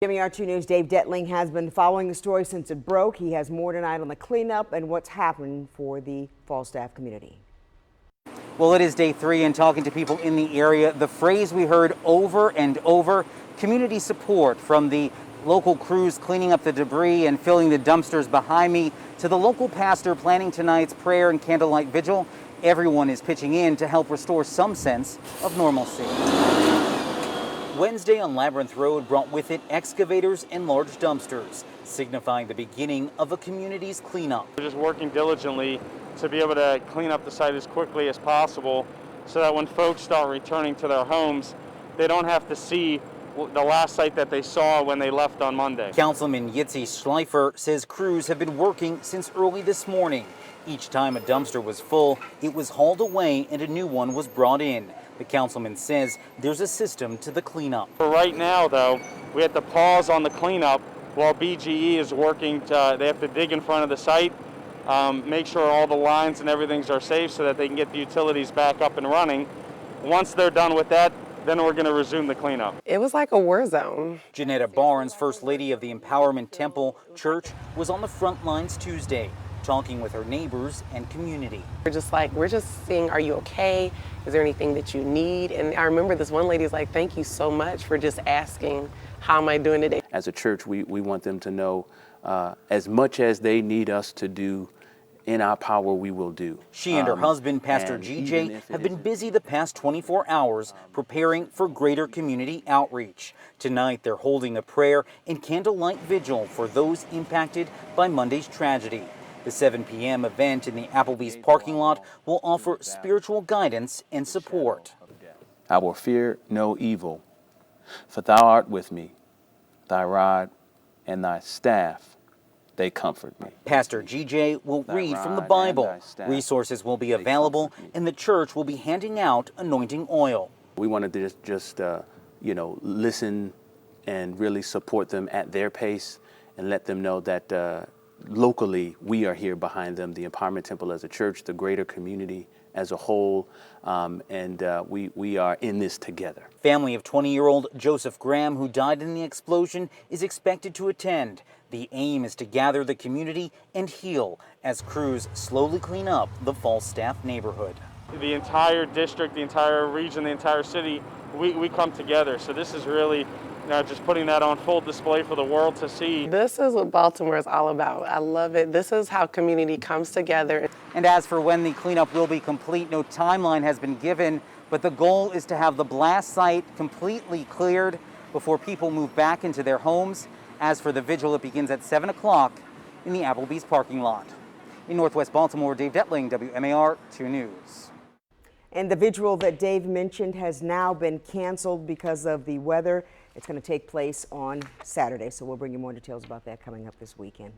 wmar 2 News' Dave Detling has been following the story since it broke. He has more tonight on the cleanup and what's happened for the Falstaff community. Well, it is day 3 and talking to people in the area, the phrase we heard over and over, community support, from the local crews cleaning up the debris and filling the dumpsters behind me to the local pastor planning tonight's prayer and candlelight vigil. Everyone is pitching in to help restore some sense of normalcy. Wednesday on Labyrinth Road brought with it excavators and large dumpsters, signifying the beginning of a community's cleanup. We're just working diligently to be able to clean up the site as quickly as possible so that when folks start returning to their homes, they don't have to see the last site that they saw when they left on Monday. Councilman Yitzi Schleifer says crews have been working since early this morning. Each time a dumpster was full, it was hauled away and a new one was brought in. The councilman says there's a system to the cleanup. For right now, though, we have to pause on the cleanup while BGE is working. They have to dig in front of the site, make sure all the lines and everything are safe so that they can get the utilities back up and running. Once they're done with that, then we're going to resume the cleanup. It was like a war zone. Janetta Barnes, First Lady of the Empowerment Temple Church, was on the front lines Tuesday, talking with her neighbors and community. We're just seeing, are you okay? Is there anything that you need? And I remember this one lady's like, thank you so much for just asking, how am I doing today? As a church, we want them to know as much as they need us to do in our power, we will do. She and her husband, Pastor GJ, have been busy the past 24 hours preparing for greater community outreach. Tonight, they're holding a prayer and candlelight vigil for those impacted by Monday's tragedy. The 7 p.m. event in the Applebee's parking lot will offer spiritual guidance and support. I will fear no evil, for thou art with me. Thy rod and thy staff, they comfort me. Pastor GJ will read from the Bible. Resources will be available, and the church will be handing out anointing oil. We wanted to just listen and really support them at their pace and let them know that locally, we are here behind them, the Empowerment Temple as a church, the greater community as a whole, and we are in this together. Family of 20-year-old Joseph Graham, who died in the explosion, is expected to attend. The aim is to gather the community and heal as crews slowly clean up the Falstaff neighborhood. The entire district, the entire region, the entire city, we come together. So this is really just putting that on full display for the world to see. This is what Baltimore is all about. I love it. This is how community comes together. And as for when the cleanup will be complete, no timeline has been given, but the goal is to have the blast site completely cleared before people move back into their homes. As for the vigil, it begins at 7 o'clock in the Applebee's parking lot. In Northwest Baltimore, Dave Detling, wmar 2 News. And the vigil that Dave mentioned has now been canceled because of the weather. It's going to take place on Saturday, so we'll bring you more details about that coming up this weekend.